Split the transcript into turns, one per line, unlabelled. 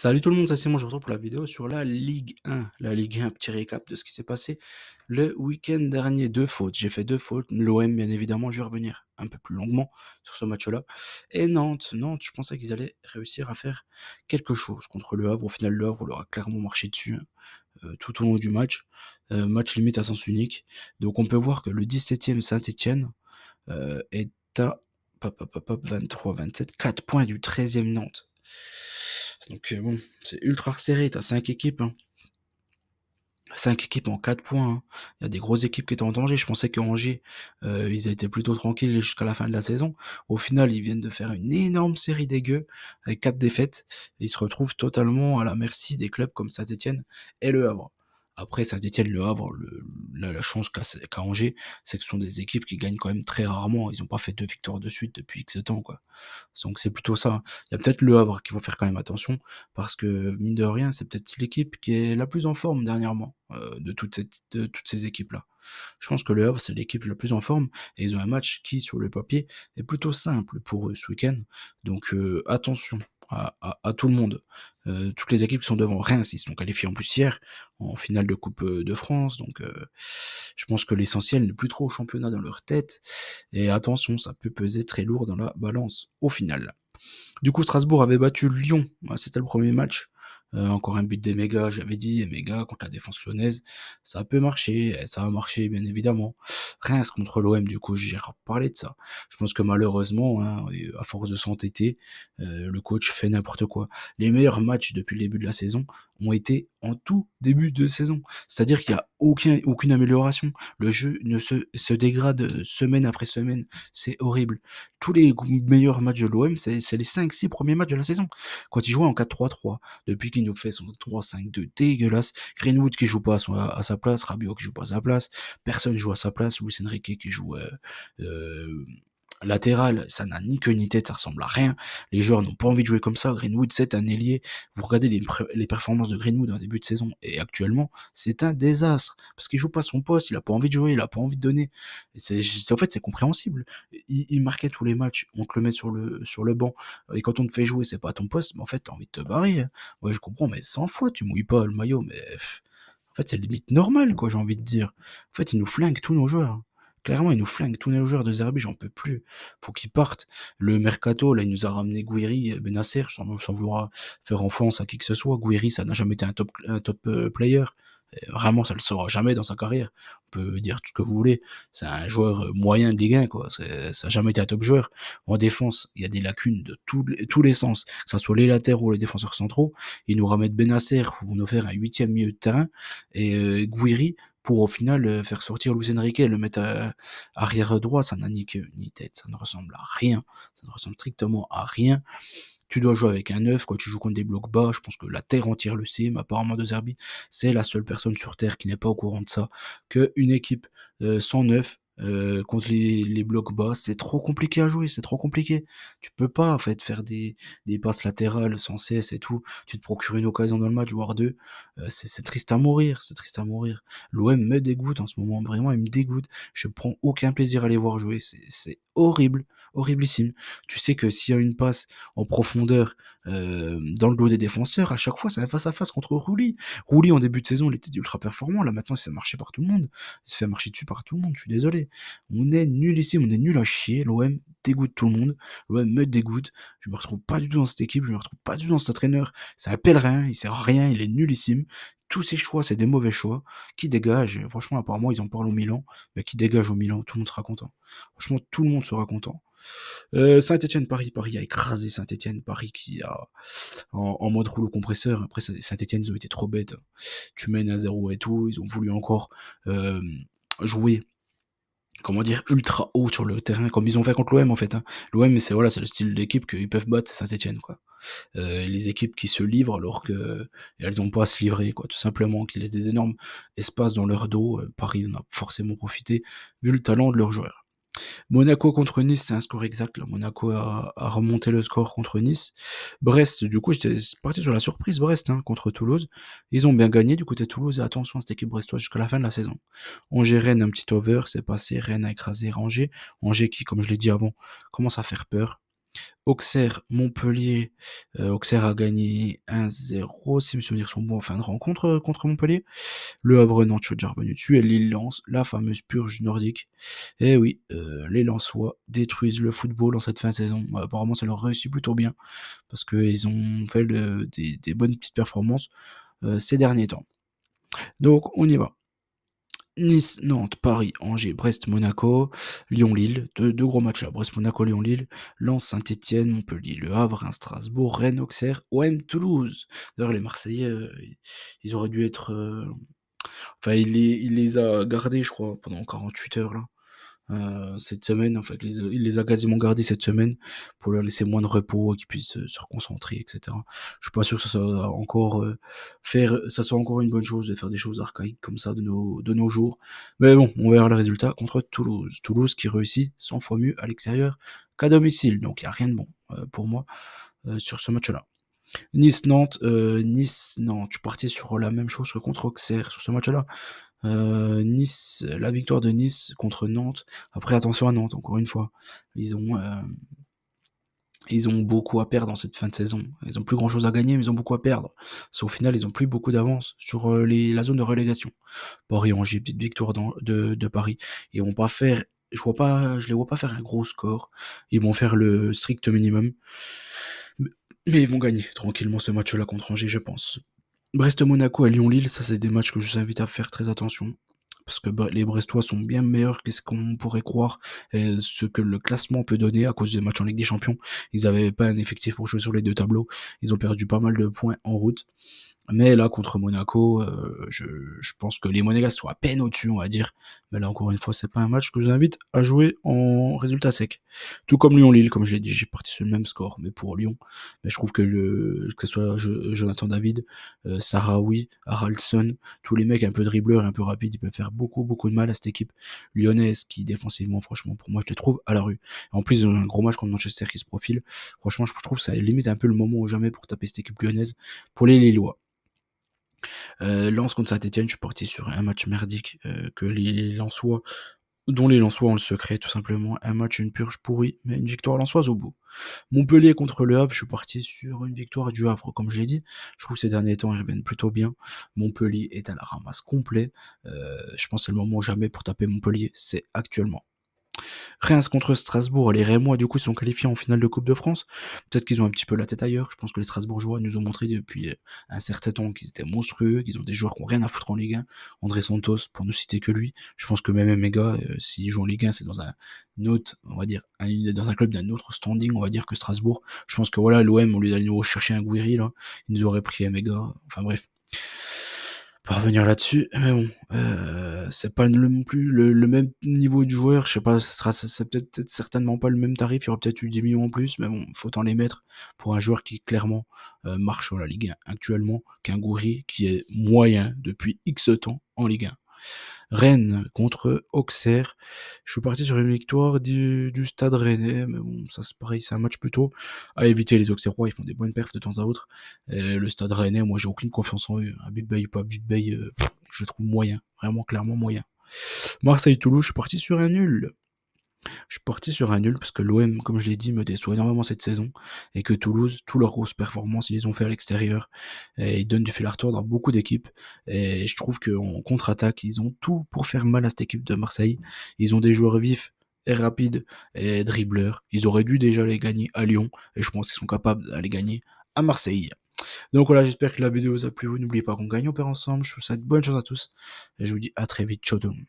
Salut tout le monde, c'est Simon, je vous retrouve pour la vidéo sur la Ligue 1. La Ligue 1, petit récap de ce qui s'est passé le week-end dernier. Deux fautes, j'ai fait deux fautes. L'OM, bien évidemment, je vais revenir un peu plus longuement sur ce match-là. Et Nantes, je pensais qu'ils allaient réussir à faire quelque chose contre le Havre. Au final, le Havre leur a clairement marché dessus tout au long du match. Match limite à sens unique. Donc on peut voir que le 17e Saint-Etienne est à 23-27, 4 points du 13e Nantes. Donc bon, c'est ultra resserré, t'as 5 équipes, hein. 5 équipes en 4 points, hein. Il y a des grosses équipes qui étaient en danger. Je pensais que Angers, ils étaient plutôt tranquilles jusqu'à la fin de la saison. Au final, ils viennent de faire une énorme série dégueu avec 4 défaites. Et ils se retrouvent totalement à la merci des clubs comme Saint-Etienne et Le Havre. Après, Saint-Etienne, Le Havre, la chance qu'a Angers, c'est que ce sont des équipes qui gagnent quand même très rarement. Ils n'ont pas fait 2 victoires de suite depuis X temps, quoi. Donc c'est plutôt ça. Il y a peut-être Le Havre qu'il faut faire quand même attention, parce que mine de rien, c'est peut-être l'équipe qui est la plus en forme dernièrement de toutes ces équipes-là. Je pense que Le Havre, c'est l'équipe la plus en forme, et ils ont un match qui, sur le papier, est plutôt simple pour eux ce week-end. Donc attention à tout le monde. Toutes les équipes qui sont devant, Reims, ils se sont qualifiés en plus hier, en finale de Coupe de France, donc je pense que l'essentiel n'est plus trop au championnat dans leur tête, et attention, ça peut peser très lourd dans la balance au final. Du coup, Strasbourg avait battu Lyon. Ouais, c'était le premier match. Encore un but d'Emega, j'avais dit, Emega contre la défense lyonnaise. Ça peut marcher, ça a marché, bien évidemment. Reims contre l'OM, du coup, j'ai reparlé de ça. Je pense que malheureusement, hein, et à force de s'entêter, le coach fait n'importe quoi. Les meilleurs matchs depuis le début de la saison ont été en tout début de saison. C'est-à-dire qu'il n'y a aucune amélioration. Le jeu se dégrade semaine après semaine. C'est horrible. Tous les meilleurs matchs de l'OM, c'est les 5-6 premiers matchs de la saison. Quand il jouait en 4-3-3, depuis qu'il nous fait son 3-5-2 dégueulasse, Greenwood qui joue pas à sa place, Rabiot qui joue pas à sa place, personne joue à sa place, Luis Enrique qui joue euh, latéral, ça n'a ni queue ni tête, ça ressemble à rien. Les joueurs n'ont pas envie de jouer comme ça. Greenwood, c'est un ailier. Vous regardez les performances de Greenwood en début de saison et actuellement, c'est un désastre parce qu'il joue pas son poste, il a pas envie de jouer, il a pas envie de donner. En fait, c'est compréhensible. Il marquait tous les matchs, on te le met sur le banc et quand on te fait jouer, c'est pas ton poste, mais en fait, t'as envie de te barrer, hein. Ouais, je comprends, mais 100 fois, tu mouilles pas le maillot, mais en fait, c'est limite normal, quoi, j'ai envie de dire. En fait, ils nous flinguent tous nos joueurs. Clairement, ils nous flinguent tous nos joueurs de Zerbi, j'en peux plus. Faut qu'ils partent. Le mercato, là, il nous a ramené Gouiri, Benasser, sans vouloir faire enfance à qui que ce soit. Gouiri, ça n'a jamais été un top player. Et vraiment, ça le sera jamais dans sa carrière. On peut dire tout ce que vous voulez. C'est un joueur moyen de Ligue 1, quoi. Ça n'a jamais été un top joueur. En défense, il y a des lacunes de tous les sens. Que ce soit les latéraux ou les défenseurs centraux. Ils nous ramènent Benasser pour nous faire un huitième milieu de terrain. Et Gouiri, pour au final faire sortir Luis Enrique et le mettre arrière droit, ça n'a ni queue ni tête, ça ne ressemble à rien, ça ne ressemble strictement à rien. Tu dois jouer avec un 9 quand tu joues contre des blocs bas, je pense que la terre entière le sait, mais apparemment De Zerbi, c'est la seule personne sur terre qui n'est pas au courant de ça, qu'une équipe sans 9 contre les blocs bas, c'est trop compliqué à jouer, c'est trop compliqué. Tu peux pas en fait faire des passes latérales sans cesse et tout. Tu te procures une occasion dans le match, voire deux. C'est triste à mourir, c'est triste à mourir. L'OM me dégoûte en ce moment, vraiment, il me dégoûte. Je prends aucun plaisir à les voir jouer, c'est horrible, horriblissime. Tu sais que s'il y a une passe en profondeur dans le dos des défenseurs, à chaque fois, c'est un face-à-face contre Rouli. Rouli, en début de saison, il était ultra performant. Là, maintenant, il se fait marcher par tout le monde. Il se fait marcher dessus par tout le monde. Je suis désolé. On est nul ici, on est nul à chier. L'OM dégoûte tout le monde. L'OM me dégoûte. Je me retrouve pas du tout dans cette équipe. Je me retrouve pas du tout dans cet entraîneur. C'est un pèlerin. Il sert à rien. Il est nullissime. Tous ses choix, c'est des mauvais choix. Qui dégage? Franchement, apparemment, ils en parlent au Milan. Mais qui dégage au Milan? Tout le monde sera content. Franchement, tout le monde sera content. Saint-Etienne-Paris, Paris a écrasé Saint-Etienne, Paris qui a en mode rouleau compresseur. Après, Saint-Etienne, ils ont été trop bêtes. Tu mènes à 0 et tout, ils ont voulu encore euh, jouer, comment dire, ultra haut sur le terrain, comme ils ont fait contre l'OM en fait, hein. L'OM, c'est voilà, c'est le style d'équipe qu'ils peuvent battre, c'est Saint-Etienne, quoi. Les équipes qui se livrent alors que elles ont pas à se livrer, quoi, tout simplement, qui laissent des énormes espaces dans leur dos. Paris en a forcément profité vu le talent de leurs joueurs. Monaco contre Nice, c'est un score exact. Là. Monaco a remonté le score contre Nice. Brest, du coup, j'étais parti sur la surprise Brest contre Toulouse. Ils ont bien gagné du côté de Toulouse et attention à cette équipe brestoise jusqu'à la fin de la saison. Angers-Rennes, un petit over, c'est passé. Rennes a écrasé Angers. Angers qui, comme je l'ai dit avant, commence à faire peur. Auxerre, Montpellier, Auxerre a gagné 1-0 si mes souvenirs sont bons en fin de rencontre, contre Montpellier. Le Havre, Nantes, je suis déjà revenu dessus et Lille-Lens, la fameuse purge nordique. Et oui, les Lensois détruisent le football en cette fin de saison. Apparemment ça leur réussit plutôt bien parce qu'ils ont fait des bonnes petites performances, ces derniers temps. Donc on y va. Nice, Nantes, Paris, Angers, Brest, Monaco, Lyon-Lille, deux gros matchs là, Brest, Monaco, Lyon-Lille, Lens, Saint-Etienne, Montpellier, Le Havre, Reims, Strasbourg, Rennes, Auxerre, OM, Toulouse. D'ailleurs les Marseillais, ils auraient dû être... Enfin il les a gardés je crois pendant 48 heures là. Cette semaine, enfin il les a quasiment gardés cette semaine pour leur laisser moins de repos et qu'ils puissent, se reconcentrer et cetera. Je suis pas sûr que ça soit encore une bonne chose de faire des choses archaïques comme ça de nos jours. Mais bon, on verra le résultat contre Toulouse. Toulouse qui réussit 100 fois mieux à l'extérieur qu'à domicile, donc il y a rien de bon, pour moi, sur ce match-là. Nice-Nantes, Nice-Nantes, je suis parti sur la même chose que contre Auxerre sur ce match-là. Nice, la victoire de Nice contre Nantes. Après, attention à Nantes, encore une fois. Ils ont, euh, ils ont beaucoup à perdre dans cette fin de saison. Ils ont plus grand chose à gagner, mais ils ont beaucoup à perdre. Parce qu'au final, ils ont plus beaucoup d'avance sur la zone de relégation. Paris-Angers, petite victoire de Paris. Ils vont pas faire, je les vois pas faire un gros score. Ils vont faire le strict minimum. Mais ils vont gagner tranquillement ce match-là contre Angers, je pense. Brest-Monaco et Lyon-Lille, ça c'est des matchs que je vous invite à faire très attention. Parce que les Brestois sont bien meilleurs que ce qu'on pourrait croire, et ce que le classement peut donner à cause des matchs en Ligue des Champions. Ils n'avaient pas un effectif pour jouer sur les deux tableaux. Ils ont perdu pas mal de points en route. Mais là, contre Monaco, je pense que les Monégasques sont à peine au-dessus, on va dire. Mais là, encore une fois, c'est pas un match que je vous invite à jouer en résultat sec. Tout comme Lyon-Lille, comme je l'ai dit, j'ai parti sur le même score, mais pour Lyon. Mais je trouve que que ce soit Jonathan David, Sahraoui, Haraldson, tous les mecs un peu dribbleurs, un peu rapides, ils peuvent faire beaucoup, beaucoup de mal à cette équipe lyonnaise qui, défensivement, franchement, pour moi, je les trouve à la rue. En plus, ils ont un gros match contre Manchester qui se profile. Franchement, je trouve que ça limite un peu le moment ou jamais pour taper cette équipe lyonnaise pour les Lillois. Lens contre Saint-Etienne, je suis parti sur un match merdique que les Lensois, dont les Lensois ont le secret, tout simplement. Un match, une purge pourrie, mais une victoire lensoise au bout. Montpellier contre Le Havre, je suis parti sur une victoire du Havre, comme je l'ai dit. Je trouve que ces derniers temps, ils reviennent plutôt bien. Montpellier est à la ramasse complet. Je pense que c'est le moment ou jamais pour taper Montpellier, c'est actuellement. Reims contre Strasbourg, les Rémois du coup sont qualifiés en finale de Coupe de France. Peut-être qu'ils ont un petit peu la tête ailleurs. Je pense que les Strasbourgeois nous ont montré depuis un certain temps qu'ils étaient monstrueux, qu'ils ont des joueurs qui ont rien à foutre en Ligue 1. André Santos, pour ne citer que lui. Je pense que même Mega, s'il joue en Ligue 1, c'est dans un autre, on va dire, dans un club d'un autre standing, on va dire, que Strasbourg. Je pense que voilà, l'OM, au lieu d'aller nous chercher un Guiri, là, ils nous auraient pris un Mega. Enfin bref. Pour revenir là-dessus, mais bon, c'est pas non plus le même niveau de joueur, je sais pas, c'est peut-être certainement pas le même tarif, il y aura peut-être eu 10 millions en plus, mais bon, faut en les mettre pour un joueur qui clairement, marche sur la Ligue 1 actuellement, qu'un Gouiri qui est moyen depuis X temps en Ligue 1. Rennes contre Auxerre. Je suis parti sur une victoire du Stade Rennais, mais bon, ça c'est pareil, c'est un match plutôt à éviter. Les Auxerrois, ils font des bonnes perfs de temps à autre. Et le Stade Rennais, moi j'ai aucune confiance en eux. Un Big Bay ou pas Big Bay, je le trouve moyen, vraiment clairement moyen. Marseille-Toulouse, je suis parti sur un nul. Je suis parti sur un nul parce que l'OM, comme je l'ai dit, me déçoit énormément cette saison et que Toulouse, tous leurs grosses performances, ils les ont fait à l'extérieur et ils donnent du fil à retordre dans beaucoup d'équipes et je trouve qu'en contre-attaque, ils ont tout pour faire mal à cette équipe de Marseille. Ils ont des joueurs vifs et rapides et dribbleurs. Ils auraient dû déjà les gagner à Lyon et je pense qu'ils sont capables d'aller gagner à Marseille. Donc voilà, j'espère que la vidéo vous a plu. N'oubliez pas qu'on gagne, on perd ensemble. Je vous souhaite bonne chance à tous et je vous dis à très vite. Ciao tout le monde.